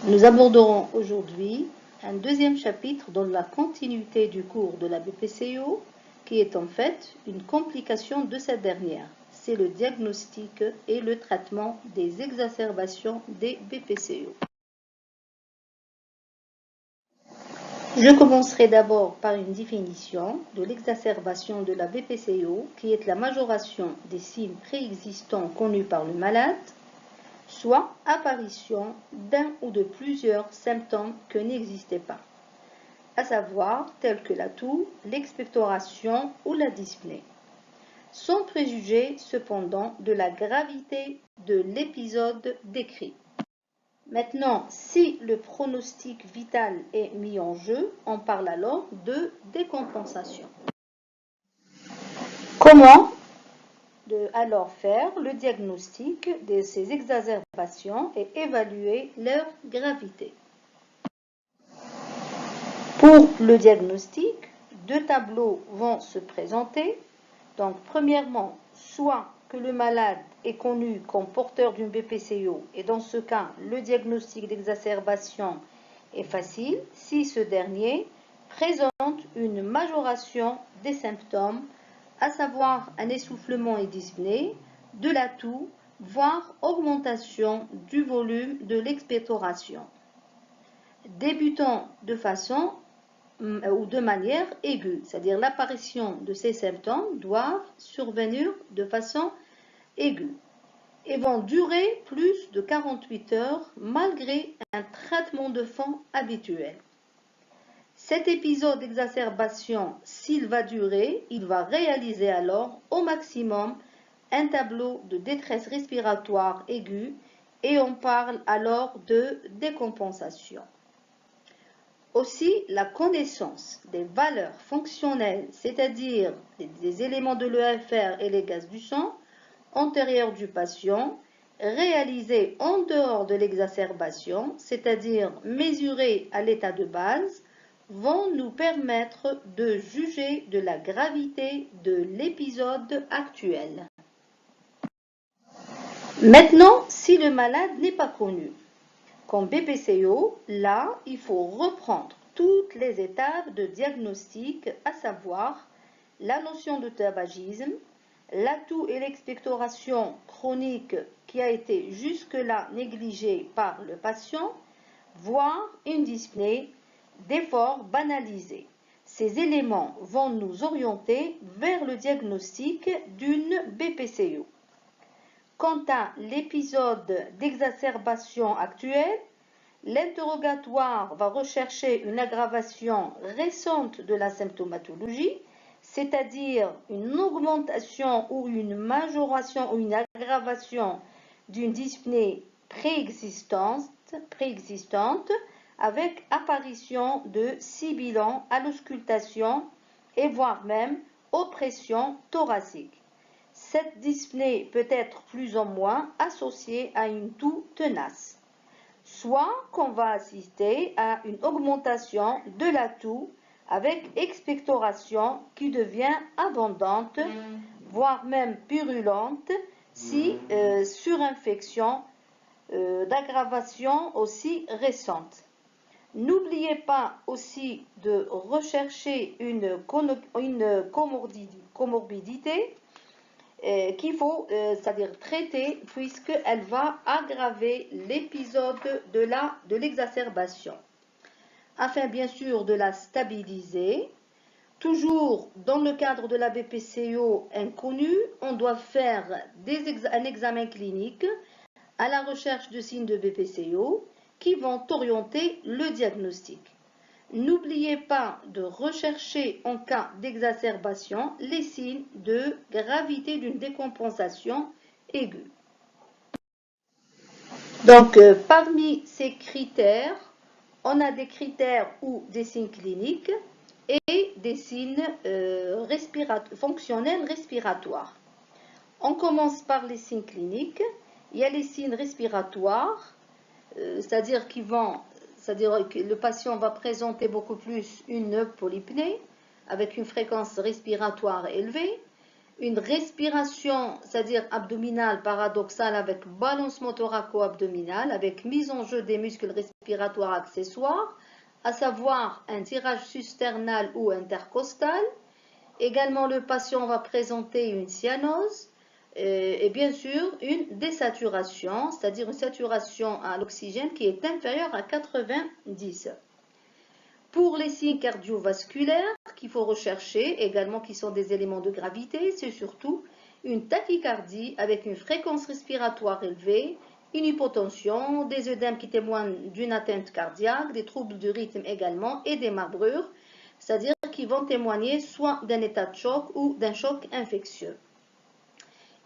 Nous aborderons aujourd'hui un deuxième chapitre dans la continuité du cours de la BPCO, qui est en fait une complication de cette dernière. C'est le diagnostic et le traitement des exacerbations des BPCO. Je commencerai d'abord par une définition de l'exacerbation de la BPCO, qui est la majoration des signes préexistants connus par le malade, soit apparition d'un ou de plusieurs symptômes qui n'existaient pas, à savoir tels que la toux, l'expectoration ou la dyspnée, sans préjuger cependant de la gravité de l'épisode décrit. Maintenant, si le pronostic vital est mis en jeu, on parle alors de décompensation. Comment alors faire le diagnostic de ces exacerbations et évaluer leur gravité? Pour le diagnostic, deux tableaux vont se présenter. Donc, premièrement, soit que le malade est connu comme porteur d'une BPCO, et dans ce cas, le diagnostic d'exacerbation est facile si ce dernier présente une majoration des symptômes, à savoir un essoufflement et dyspnée, de la toux, voire augmentation du volume de l'expectoration, débutant de façon ou de manière aiguë, c'est-à-dire l'apparition de ces symptômes doivent survenir de façon aiguë et vont durer plus de 48 heures malgré un traitement de fond habituel. Cet épisode d'exacerbation, s'il va durer, il va réaliser alors au maximum un tableau de détresse respiratoire aiguë et on parle alors de décompensation. Aussi, la connaissance des valeurs fonctionnelles, c'est-à-dire des éléments de l'EFR et les gaz du sang, antérieurs du patient, réalisés en dehors de l'exacerbation, c'est-à-dire mesurés à l'état de base, vont nous permettre de juger de la gravité de l'épisode actuel. Maintenant, si le malade n'est pas connu, comme BPCO, là, il faut reprendre toutes les étapes de diagnostic, à savoir la notion de tabagisme, la toux et l'expectoration chronique qui a été jusque-là négligée par le patient, voire une dyspnée d'effort banalisé. Ces éléments vont nous orienter vers le diagnostic d'une BPCO. Quant à l'épisode d'exacerbation actuelle, l'interrogatoire va rechercher une aggravation récente de la symptomatologie, c'est-à-dire une augmentation ou une majoration ou une aggravation d'une dyspnée préexistante avec apparition de sibilants à l'auscultation et voire même oppression thoracique. Cette dyspnée peut être plus ou moins associée à une toux tenace, soit qu'on va assister à une augmentation de la toux avec expectoration qui devient abondante, voire même purulente, si surinfection d'aggravation aussi récente. N'oubliez pas aussi de rechercher une comorbidité qu'il faut, c'est-à-dire traiter, puisqu'elle va aggraver l'épisode de l'exacerbation. Afin bien sûr de la stabiliser, toujours dans le cadre de la BPCO inconnue, on doit faire un examen clinique à la recherche de signes de BPCO qui vont orienter le diagnostic. N'oubliez pas de rechercher en cas d'exacerbation les signes de gravité d'une décompensation aiguë. Donc, parmi ces critères, on a des critères ou des signes cliniques et des signes fonctionnels respiratoires. On commence par les signes cliniques. Il y a les signes respiratoires, c'est-à-dire que le patient va présenter beaucoup plus une polypnée avec une fréquence respiratoire élevée, une respiration, c'est-à-dire abdominale paradoxale avec balancement thoraco-abdominal, avec mise en jeu des muscles respiratoires accessoires, à savoir un tirage susternal ou intercostal. Également, le patient va présenter une cyanose et bien sûr une désaturation, c'est-à-dire une saturation à l'oxygène qui est inférieure à 90. Pour les signes cardiovasculaires qu'il faut rechercher, également qui sont des éléments de gravité, c'est surtout une tachycardie avec une fréquence respiratoire élevée, une hypotension, des œdèmes qui témoignent d'une atteinte cardiaque, des troubles du rythme également et des marbrures, c'est-à-dire qui vont témoigner soit d'un état de choc ou d'un choc infectieux.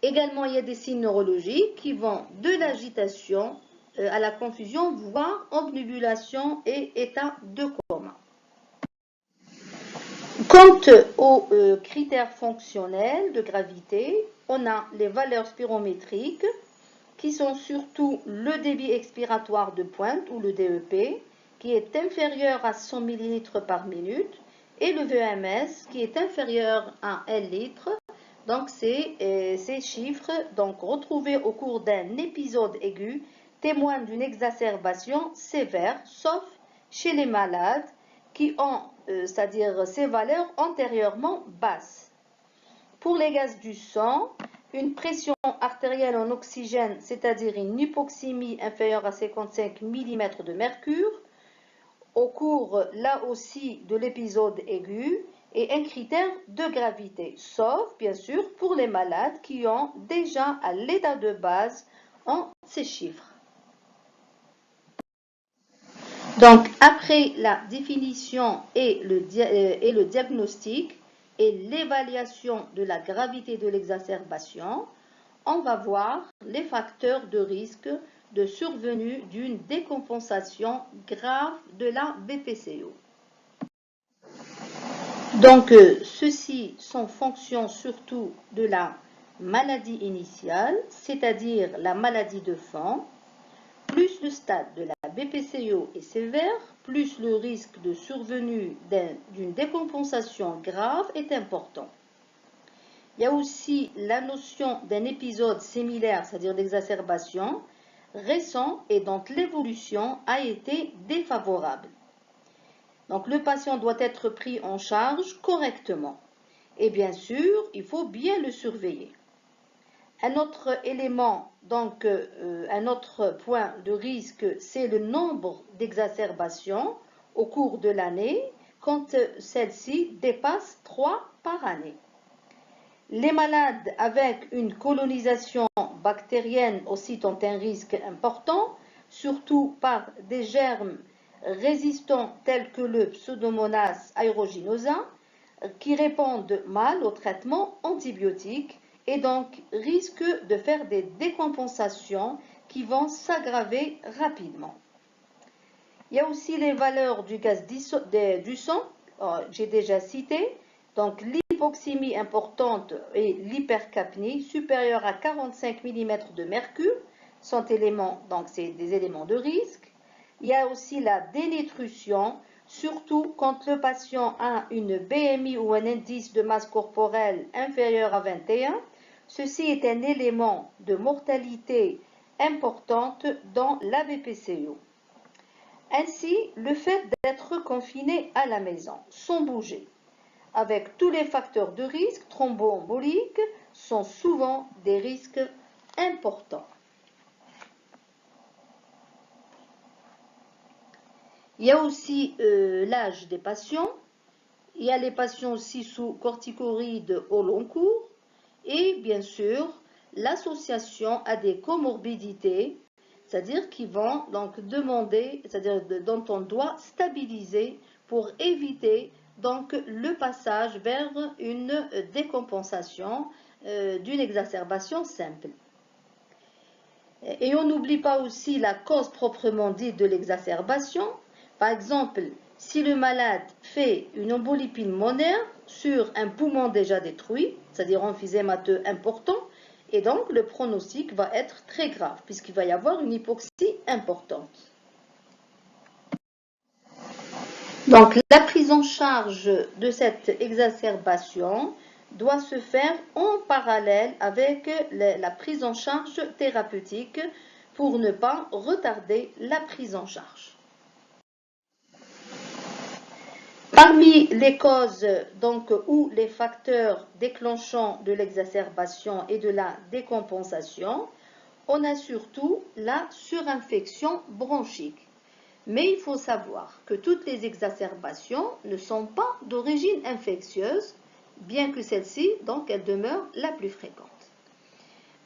Également, il y a des signes neurologiques qui vont de l'agitation à la confusion, voire obnubilation et état de coma. Quant aux critères fonctionnels de gravité, on a les valeurs spirométriques qui sont surtout le débit expiratoire de pointe ou le DEP qui est inférieur à 100 ml par minute et le VMS qui est inférieur à 1 litre. Donc ces chiffres retrouvés au cours d'un épisode aigu témoignent d'une exacerbation sévère, sauf chez les malades qui ont, c'est-à-dire ces valeurs antérieurement basses. Pour les gaz du sang, une pression artérielle en oxygène, c'est-à-dire une hypoxémie inférieure à 55 mm de mercure, au cours là aussi de l'épisode aigu, est un critère de gravité, sauf bien sûr pour les malades qui ont déjà à l'état de base en ces chiffres. Donc après la définition et le diagnostic et l'évaluation de la gravité de l'exacerbation, on va voir les facteurs de risque de survenue d'une décompensation grave de la BPCO. Donc, ceux-ci sont fonction surtout de la maladie initiale, c'est-à-dire la maladie de fond. Plus le stade de la BPCO est sévère, plus le risque de survenue d'une décompensation grave est important. Il y a aussi la notion d'un épisode similaire, c'est-à-dire d'exacerbation, récent et dont l'évolution a été défavorable. Donc le patient doit être pris en charge correctement. Et bien sûr, il faut bien le surveiller. Un autre élément, un autre point de risque, c'est le nombre d'exacerbations au cours de l'année quand celle-ci dépasse 3 par année. Les malades avec une colonisation bactérienne aussi ont un risque important, surtout par des germes résistants tels que le Pseudomonas aeruginosa, qui répondent mal au traitement antibiotique et donc risquent de faire des décompensations qui vont s'aggraver rapidement. Il y a aussi les valeurs du gaz du sang, j'ai déjà cité, donc l'hypoxémie importante et l'hypercapnie supérieure à 45 mm de mercure sont c'est des éléments de risque. Il y a aussi la dénutrition, surtout quand le patient a une BMI ou un indice de masse corporelle inférieur à 21. Ceci est un élément de mortalité importante dans la BPCO. Ainsi, le fait d'être confiné à la maison, sans bouger, avec tous les facteurs de risque thromboemboliques, sont souvent des risques importants. Il y a aussi l'âge des patients. Il y a les patients aussi sous corticoïdes au long cours. Et bien sûr, l'association à des comorbidités, c'est-à-dire qui vont donc demander, c'est-à-dire dont on doit stabiliser pour éviter donc le passage vers une décompensation d'une exacerbation simple. Et on n'oublie pas aussi la cause proprement dite de l'exacerbation. Par exemple, si le malade fait une embolie pulmonaire sur un poumon déjà détruit, c'est-à-dire emphysémateux important, et donc le pronostic va être très grave puisqu'il va y avoir une hypoxie importante. Donc la prise en charge de cette exacerbation doit se faire en parallèle avec la prise en charge thérapeutique pour ne pas retarder la prise en charge. Parmi les causes donc, ou les facteurs déclenchants de l'exacerbation et de la décompensation, on a surtout la surinfection bronchique. Mais il faut savoir que toutes les exacerbations ne sont pas d'origine infectieuse, bien que celle-ci, donc, elle demeure la plus fréquente.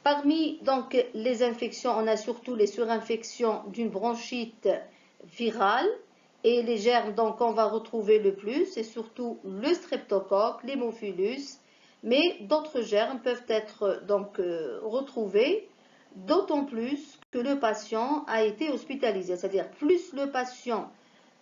Parmi donc, les infections, on a surtout les surinfections d'une bronchite virale, et les germes donc qu'on va retrouver le plus, c'est surtout le streptocoque, l'hémophilus, mais d'autres germes peuvent être donc retrouvés, d'autant plus que le patient a été hospitalisé. C'est-à-dire plus le patient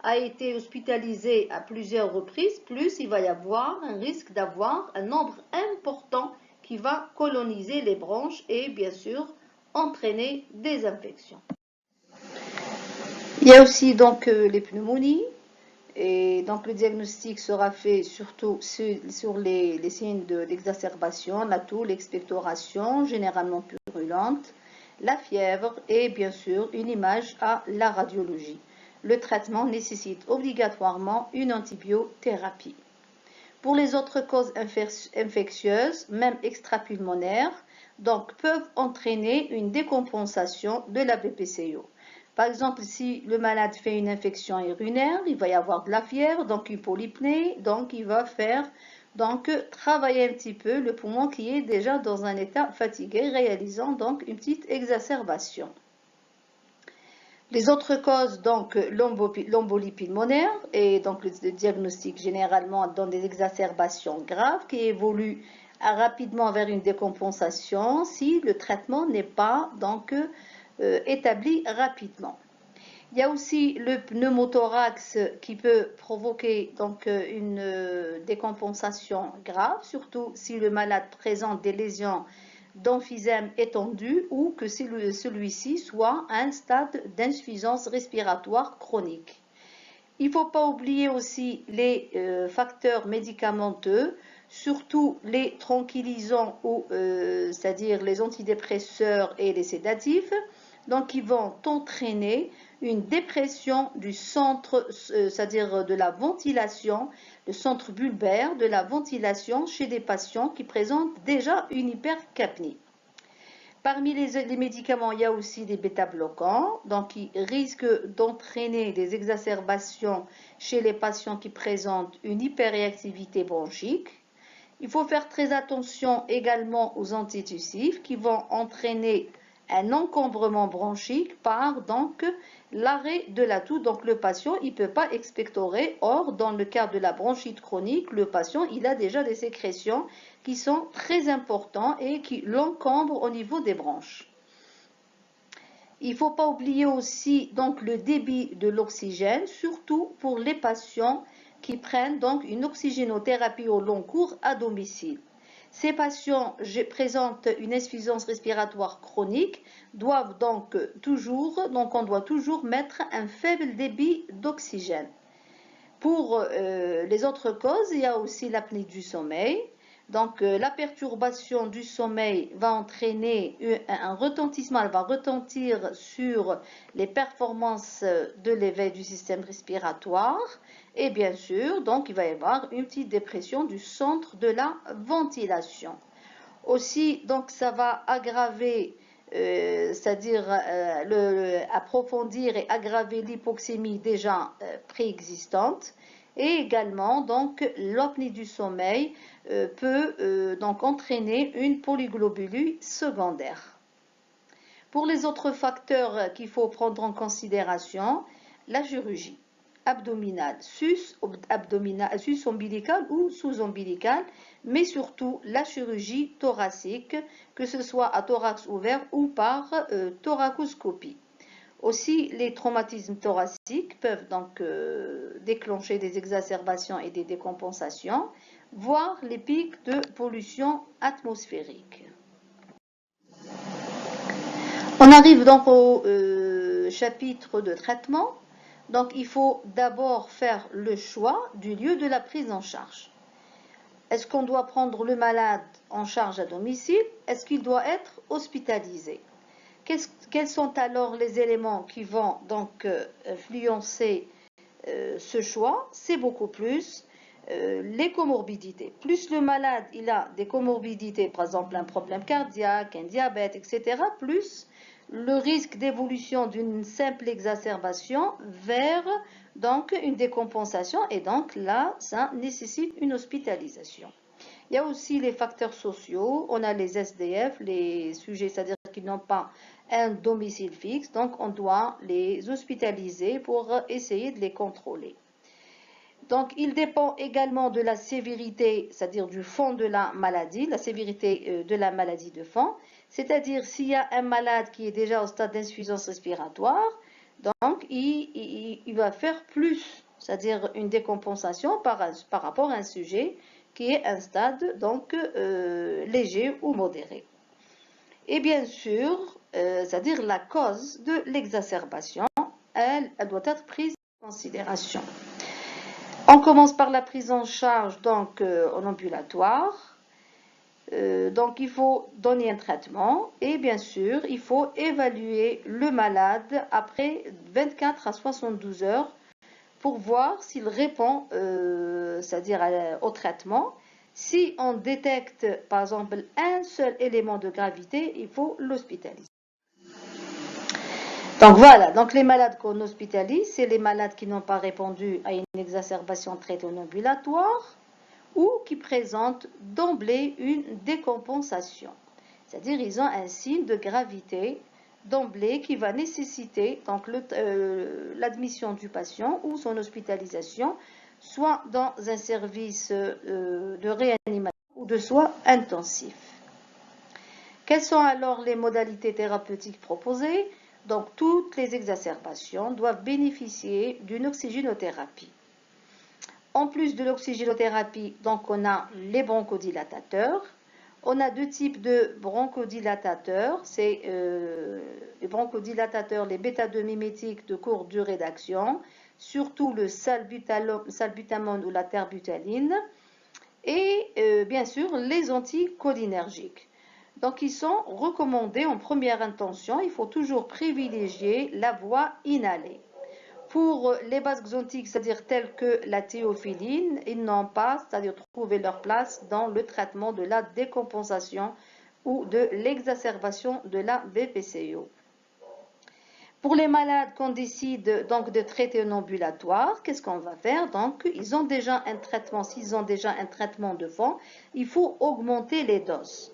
a été hospitalisé à plusieurs reprises, plus il va y avoir un risque d'avoir un nombre important qui va coloniser les bronches et bien sûr entraîner des infections. Il y a aussi donc les pneumonies, et donc le diagnostic sera fait surtout sur les signes d'exacerbation, la toux, l'expectoration, généralement purulente, la fièvre et bien sûr une image à la radiologie. Le traitement nécessite obligatoirement une antibiothérapie. Pour les autres causes infectieuses, même extrapulmonaires, donc peuvent entraîner une décompensation de la BPCO. Par exemple, si le malade fait une infection urinaire, il va y avoir de la fièvre, donc une polypnée, donc il va faire travailler un petit peu le poumon qui est déjà dans un état fatigué, réalisant donc une petite exacerbation. Les autres causes, donc l'embolie pulmonaire, et donc le diagnostic généralement dans des exacerbations graves qui évoluent rapidement vers une décompensation si le traitement n'est pas donc établi rapidement. Il y a aussi le pneumothorax qui peut provoquer donc une décompensation grave, surtout si le malade présente des lésions d'emphysème étendu ou que celui-ci soit à un stade d'insuffisance respiratoire chronique. Il ne faut pas oublier aussi les facteurs médicamenteux, surtout les tranquillisants ou c'est-à-dire les antidépresseurs et les sédatifs, donc qui vont entraîner une dépression du centre, c'est-à-dire de la ventilation, le centre bulbaire de la ventilation chez des patients qui présentent déjà une hypercapnie. Parmi les médicaments, il y a aussi des bêta-bloquants, donc qui risquent d'entraîner des exacerbations chez les patients qui présentent une hyperréactivité bronchique. Il faut faire très attention également aux antitussifs qui vont entraîner un encombrement bronchique par donc l'arrêt de la toux. Donc le patient il ne peut pas expectorer. Or, dans le cas de la bronchite chronique, le patient il a déjà des sécrétions qui sont très importantes et qui l'encombrent au niveau des bronches. Il ne faut pas oublier aussi donc le débit de l'oxygène, surtout pour les patients qui prennent donc une oxygénothérapie au long cours à domicile. Ces patients présentent une insuffisance respiratoire chronique, on doit toujours mettre un faible débit d'oxygène. Pour les autres causes, il y a aussi l'apnée du sommeil. Donc, la perturbation du sommeil va entraîner un retentissement, elle va retentir sur les performances de l'éveil du système respiratoire. Et bien sûr, donc, il va y avoir une petite dépression du centre de la ventilation. Aussi, donc, ça va aggraver, c'est-à-dire approfondir et aggraver l'hypoxémie déjà préexistante. Et également, donc, l'apnée du sommeil peut donc entraîner une polyglobulie secondaire. Pour les autres facteurs qu'il faut prendre en considération, la chirurgie abdominale, sus-ombilicale ou sous-ombilicale, mais surtout la chirurgie thoracique, que ce soit à thorax ouvert ou par thoracoscopie. Aussi, les traumatismes thoraciques peuvent donc déclencher des exacerbations et des décompensations, voire les pics de pollution atmosphérique. On arrive donc au chapitre de traitement. Donc, il faut d'abord faire le choix du lieu de la prise en charge. Est-ce qu'on doit prendre le malade en charge à domicile? Est-ce qu'il doit être hospitalisé? Quels sont alors les éléments qui vont donc influencer ce choix? C'est beaucoup plus les comorbidités. Plus le malade il a des comorbidités, par exemple un problème cardiaque, un diabète, etc., plus le risque d'évolution d'une simple exacerbation vers donc une décompensation, et donc là, ça nécessite une hospitalisation. Il y a aussi les facteurs sociaux, on a les SDF, les sujets, c'est-à-dire qu'ils n'ont pas un domicile fixe, donc on doit les hospitaliser pour essayer de les contrôler. Donc, il dépend également de la sévérité, c'est-à-dire du fond de la maladie, la sévérité de la maladie de fond, c'est-à-dire s'il y a un malade qui est déjà au stade d'insuffisance respiratoire, donc il va faire plus, c'est-à-dire une décompensation par rapport à un sujet qui est un stade donc léger ou modéré. Et bien sûr, c'est-à-dire la cause de l'exacerbation, elle doit être prise en considération. On commence par la prise en charge donc en ambulatoire. Donc il faut donner un traitement et bien sûr il faut évaluer le malade après 24 à 72 heures pour voir s'il répond, c'est-à-dire au traitement. Si on détecte par exemple un seul élément de gravité, il faut l'hospitaliser. Donc voilà, donc les malades qu'on hospitalise, c'est les malades qui n'ont pas répondu à une exacerbation traitée en ambulatoire ou qui présentent d'emblée une décompensation. C'est-à-dire ils ont un signe de gravité d'emblée qui va nécessiter donc l'admission du patient ou son hospitalisation, soit dans un service de réanimation ou de soins intensifs. Quelles sont alors les modalités thérapeutiques proposées? Donc, toutes les exacerbations doivent bénéficier d'une oxygénothérapie. En plus de l'oxygénothérapie, donc on a les bronchodilatateurs. On a deux types de bronchodilatateurs. C'est les bronchodilatateurs, les bêta-2 mimétiques de courte durée d'action, surtout le salbutamol ou la terbutaline, et bien sûr les anticholinergiques. Donc, ils sont recommandés en première intention. Il faut toujours privilégier la voie inhalée. Pour les bases xanthiques, c'est-à-dire telles que la théophiline, ils n'ont pas, c'est-à-dire trouvé leur place dans le traitement de la décompensation ou de l'exacerbation de la BPCO. Pour les malades qu'on décide donc de traiter en ambulatoire, qu'est-ce qu'on va faire? Donc, ils ont déjà un traitement. S'ils ont déjà un traitement de fond, il faut augmenter les doses.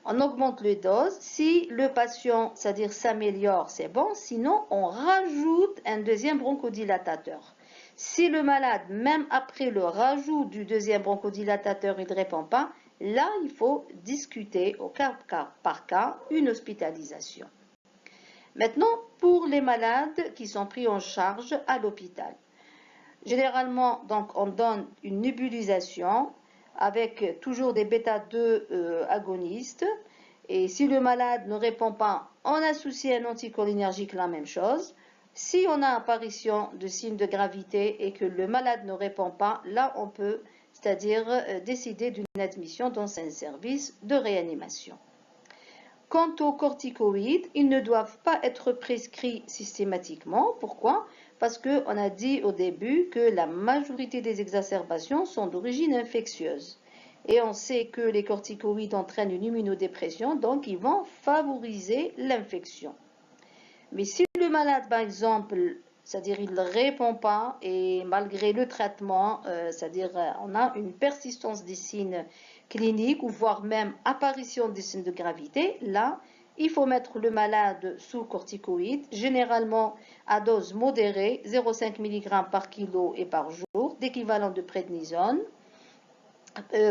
On augmente les doses. Si le patient, c'est-à-dire s'améliore, c'est bon. Sinon, on rajoute un deuxième bronchodilatateur. Si le malade, même après le rajout du deuxième bronchodilatateur, il ne répond pas, là, il faut discuter au cas par cas une hospitalisation. Maintenant, pour les malades qui sont pris en charge à l'hôpital. Généralement, donc, on donne une nébulisation avec toujours des bêta-2 agonistes. Et si le malade ne répond pas, on associe un anticholinergique, la même chose. Si on a apparition de signes de gravité et que le malade ne répond pas, là on peut, c'est-à-dire décider d'une admission dans un service de réanimation. Quant aux corticoïdes, ils ne doivent pas être prescrits systématiquement. Pourquoi? Parce qu'on a dit au début que la majorité des exacerbations sont d'origine infectieuse. Et on sait que les corticoïdes entraînent une immunodépression, donc ils vont favoriser l'infection. Mais si le malade, par exemple, c'est-à-dire il ne répond pas et malgré le traitement, c'est-à-dire on a une persistance des signes cliniques ou voire même apparition des signes de gravité, là, il faut mettre le malade sous corticoïdes, généralement à dose modérée, 0,5 mg par kilo et par jour, d'équivalent de prednisone.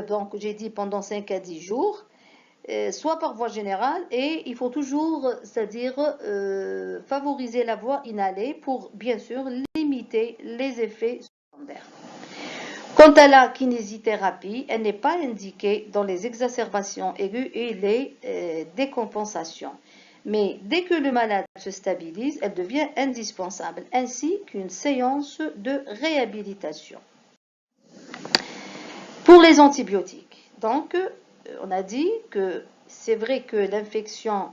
Donc j'ai dit pendant 5 à 10 jours, soit par voie générale, et il faut toujours, c'est-à-dire favoriser la voie inhalée pour bien sûr limiter les effets secondaires. Quant à la kinésithérapie, elle n'est pas indiquée dans les exacerbations aiguës et les décompensations. Mais dès que le malade se stabilise, elle devient indispensable, ainsi qu'une séance de réhabilitation. Pour les antibiotiques, donc, on a dit que c'est vrai que l'infection,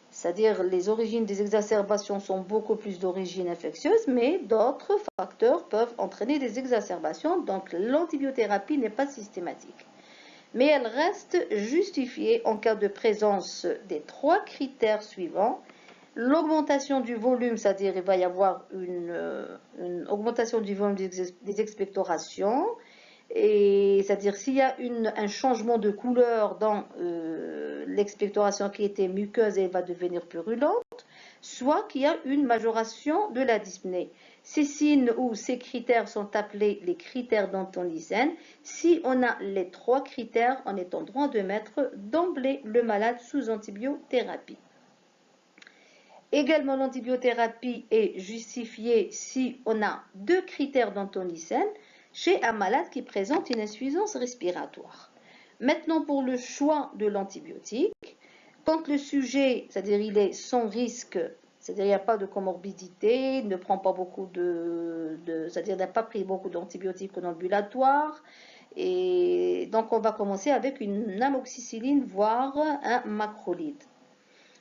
c'est-à-dire les origines des exacerbations sont beaucoup plus d'origine infectieuse, mais d'autres facteurs peuvent entraîner des exacerbations, donc l'antibiothérapie n'est pas systématique. Mais elle reste justifiée en cas de présence des 3 critères suivants. L'augmentation du volume, c'est-à-dire il va y avoir une augmentation du volume des expectorations, et c'est-à-dire s'il y a un changement de couleur dans l'expectoration qui était muqueuse et elle va devenir purulente, soit qu'il y a une majoration de la dyspnée. Ces signes ou ces critères sont appelés les critères d'Anton-Nissen. Si on a les 3 critères, on est en droit de mettre d'emblée le malade sous antibiothérapie. Également, l'antibiothérapie est justifiée si on a 2 critères d'Anton-Nissen chez un malade qui présente une insuffisance respiratoire. Maintenant, pour le choix de l'antibiotique, quand le sujet, c'est-à-dire il est sans risque, c'est-à-dire il n'y a pas de comorbidité, il ne prend pas beaucoup c'est-à-dire il n'a pas pris beaucoup d'antibiotiques en ambulatoire, et donc on va commencer avec une amoxicilline, voire un macrolide.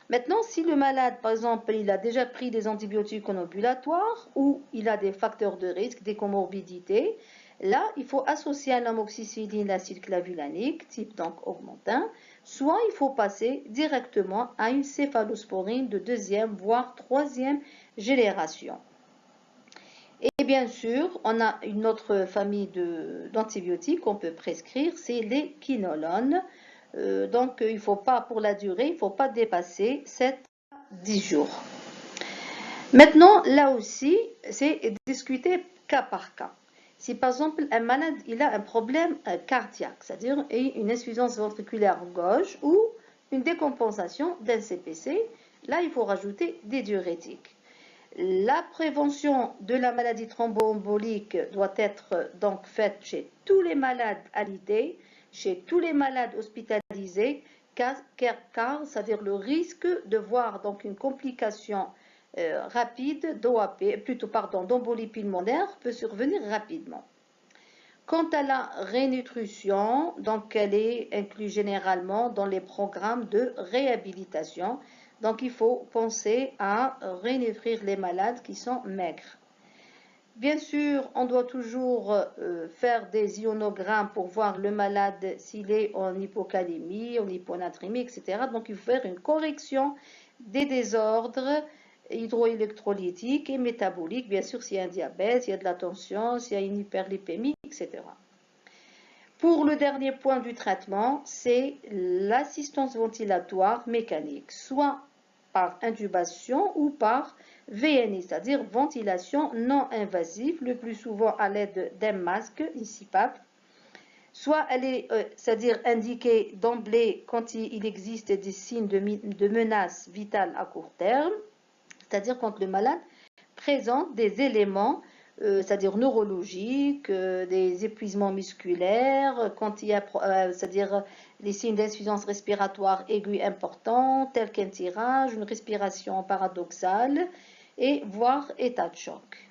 Maintenant, si le malade, par exemple, il a déjà pris des antibiotiques en ambulatoire ou il a des facteurs de risque, des comorbidités, là, il faut associer à l'amoxicilline l'acide clavulanique, type donc augmentin, soit il faut passer directement à une céphalosporine de 2e, voire 3e génération. Et bien sûr, on a une autre famille d'antibiotiques qu'on peut prescrire, c'est les quinolones. Donc, il ne faut pas, pour la durée, il ne faut pas dépasser 7 à 10 jours. Maintenant, là aussi, c'est discuté cas par cas. Si par exemple un malade il a un problème cardiaque, c'est-à-dire une insuffisance ventriculaire gauche ou une décompensation d'un CPC, là il faut rajouter des diurétiques. La prévention de la maladie thromboembolique doit être donc faite chez tous les malades alités, chez tous les malades hospitalisés, car c'est-à-dire le risque de voir donc une complication rapide d'embolie pulmonaire peut survenir rapidement. Quant à la rénutrition, donc elle est inclue généralement dans les programmes de réhabilitation. Donc il faut penser à rénutrir les malades qui sont maigres. Bien sûr, on doit toujours faire des ionogrammes pour voir le malade s'il est en hypocalémie, en hyponatrémie, etc. Donc il faut faire une correction des désordres hydroélectrolytiques et métaboliques, bien sûr s'il y a un diabète, s'il y a de la tension, s'il y a une hyperlipémie, etc. Pour le dernier point du traitement, c'est l'assistance ventilatoire mécanique, soit par intubation ou par VNI, c'est-à-dire ventilation non invasive, le plus souvent à l'aide d'un masque, une CPAP. Soit elle est, c'est-à-dire indiquée d'emblée quand il existe des signes de menace vitale à court terme, c'est-à-dire quand le malade présente des éléments, c'est-à-dire neurologiques, des épuisements musculaires, quand il y a, c'est-à-dire les signes d'insuffisance respiratoire aiguë importante, tels qu'un tirage, une respiration paradoxale, et voire état de choc.